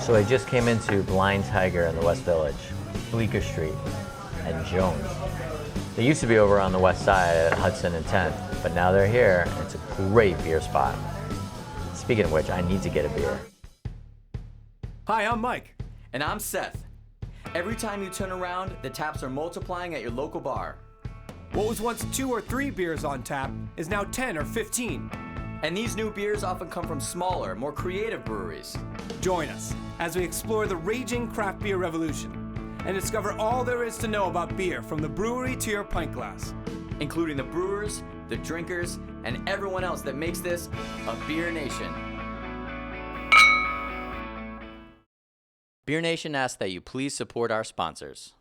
So I just came into Blind Tiger in the West Village, Bleecker Street, and Jones. They used to be over on the west side at Hudson and 10th, but now they're here, and it's a great beer spot. Speaking of which, I need to get a beer. Hi, I'm Mike. And I'm Seth. Every time you turn around, the taps are multiplying at your local bar. What was once 2 or 3 beers on tap is now 10 or 15. And these new beers often come from smaller, more creative breweries. Join us as we explore the raging craft beer revolution and discover all there is to know about beer from the brewery to your pint glass. Including the brewers, the drinkers, and everyone else that makes this a Beer Nation. Beer Nation asks that you please support our sponsors.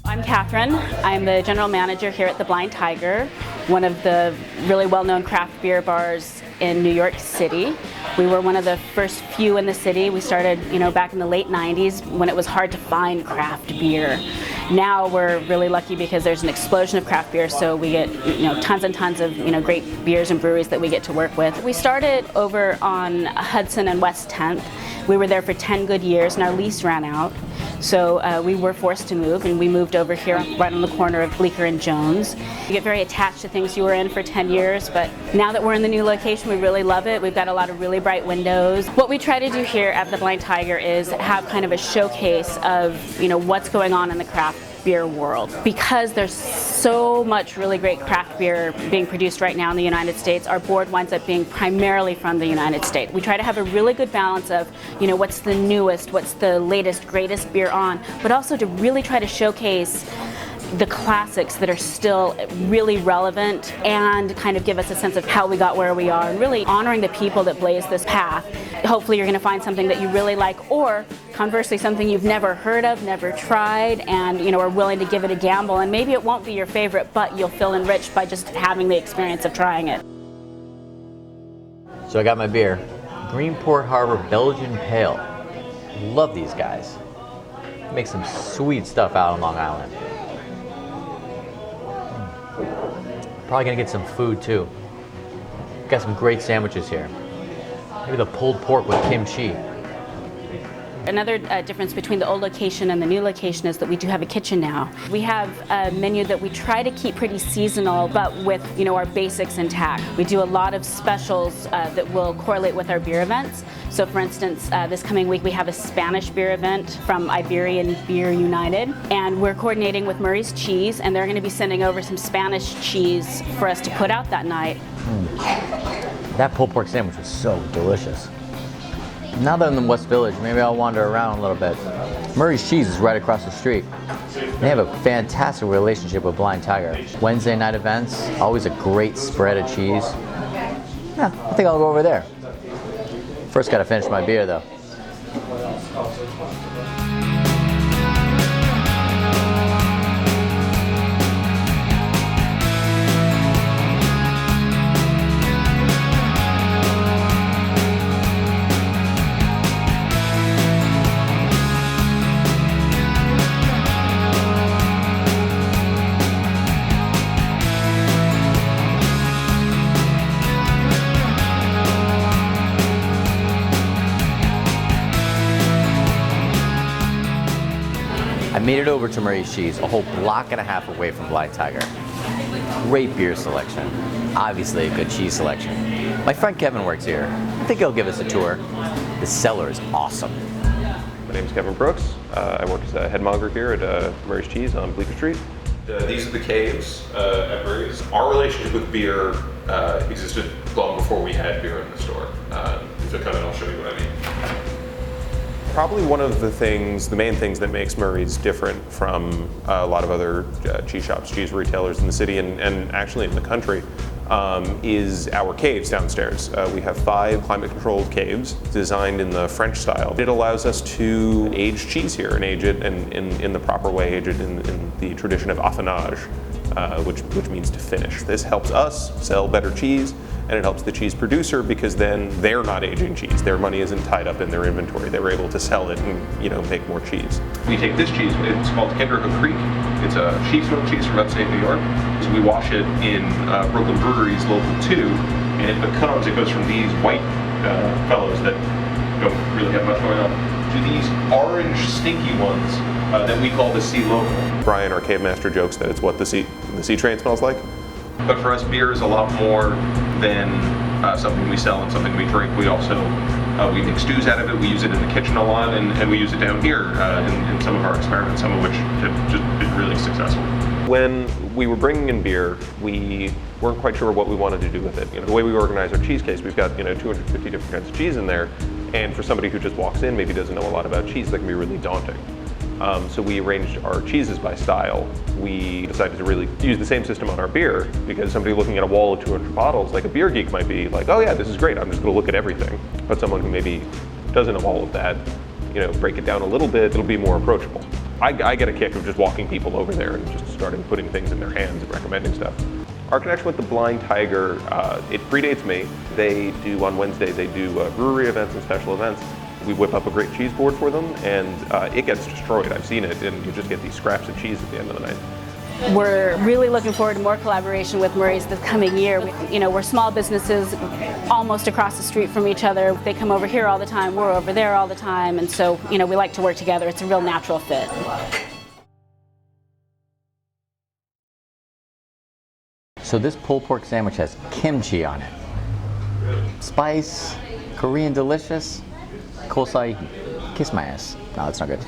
I'm Catherine. I'm the general manager here at the Blind Tiger, one of the really well-known craft beer bars in New York City. We were one of the first few in the city. We started, back in the late 90s when it was hard to find craft beer. Now we're really lucky because there's an explosion of craft beer, so we get, tons and tons of, great beers and breweries that we get to work with. We started over on Hudson and West 10th. We were there for 10 good years and our lease ran out. So we were forced to move, and we moved over here right on the corner of Bleecker and Jones. You get very attached to things you were in for 10 years, but now that we're in the new location, we really love it. We've got a lot of really bright windows. What we try to do here at the Blind Tiger is have kind of a showcase of, what's going on in the craft beer world. Because there's so much really great craft beer being produced right now in the United States, our board winds up being primarily from the United States. We try to have a really good balance of, what's the newest, what's the latest, greatest beer on, but also to really try to showcase the classics that are still really relevant and kind of give us a sense of how we got where we are, and really honoring the people that blazed this path. Hopefully you're going to find something that you really like, or conversely something you've never heard of, never tried, and are willing to give it a gamble, and maybe it won't be your favorite, but you'll feel enriched by just having the experience of trying it. So I got my beer, Greenport Harbor Belgian Pale. Love these guys. Make some sweet stuff out on Long Island. Probably gonna get some food too. Got some great sandwiches here. Maybe the pulled pork with kimchi. Another difference between the old location and the new location is that we do have a kitchen now. We have a menu that we try to keep pretty seasonal, but with our basics intact. We do a lot of specials that will correlate with our beer events. So for instance, this coming week we have a Spanish beer event from Iberian Beer United, and we're coordinating with Murray's Cheese, and they're going to be sending over some Spanish cheese for us to put out that night. That pulled pork sandwich was so delicious. Now that I'm in the West Village, maybe I'll wander around a little bit. Murray's Cheese is right across the street. They have a fantastic relationship with Blind Tiger. Wednesday night events, always a great spread of cheese. Yeah, I think I'll go over there. First gotta finish my beer though. I made it over to Murray's Cheese, a whole block and a half away from Blind Tiger. Great beer selection. Obviously a good cheese selection. My friend Kevin works here. I think he'll give us a tour. The cellar is awesome. My name is Kevin Brooks. I work as a headmonger here at Murray's Cheese on Bleecker Street. These are the caves at Murray's. Our relationship with beer existed long before we had beer in the store. So come in, I'll show you what I mean. Probably one of the main things that makes Murray's different from a lot of other cheese shops, cheese retailers in the city and actually in the country, is our caves downstairs. We have 5 climate-controlled caves designed in the French style. It allows us to age cheese here and age it in the proper way, age it in the tradition of affinage, which means to finish. This helps us sell better cheese and it helps the cheese producer because then they're not aging cheese. Their money isn't tied up in their inventory. They're able to sell it and make more cheese. We take this cheese, it's called Kendrick Creek. It's a sheep's milk cheese from upstate New York. So we wash it in Brooklyn Brewery's Local 2, and it goes from these white fellows that don't really have much going on to these orange stinky ones that we call the Sea Local. Brian, our cave master, jokes that it's what the sea train smells like. But for us, beer is a lot more than something we sell and something we drink. We also we make stews out of it. We use it in the kitchen a lot, and we use it down here in some of our experiments, some of which have just been really successful. When we were bringing in beer, we weren't quite sure what we wanted to do with it. The way we organize our cheese case, we've got 250 different kinds of cheese in there, and for somebody who just walks in, maybe doesn't know a lot about cheese, that can be really daunting. So we arranged our cheeses by style. We decided to really use the same system on our beer because somebody looking at a wall of 200 bottles, like a beer geek might be like, oh yeah, this is great, I'm just going to look at everything. But someone who maybe doesn't know all of that, break it down a little bit, it'll be more approachable. I get a kick of just walking people over there and just starting putting things in their hands and recommending stuff. Our connection with the Blind Tiger, it predates me. They do, on Wednesday, they do brewery events and special events. We whip up a great cheese board for them, and it gets destroyed. I've seen it, and you just get these scraps of cheese at the end of the night. We're really looking forward to more collaboration with Murray's this coming year. We're small businesses almost across the street from each other. They come over here all the time, we're over there all the time, and so, we like to work together. It's a real natural fit. So this pulled pork sandwich has kimchi on it. Spice, Korean delicious. Coleslaw, you can kiss my ass. No, that's not good.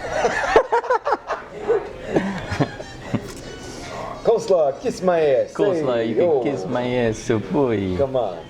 Coleslaw, kiss my ass. Coleslaw, Hey, you can yo. kiss my ass, so boy. Come on.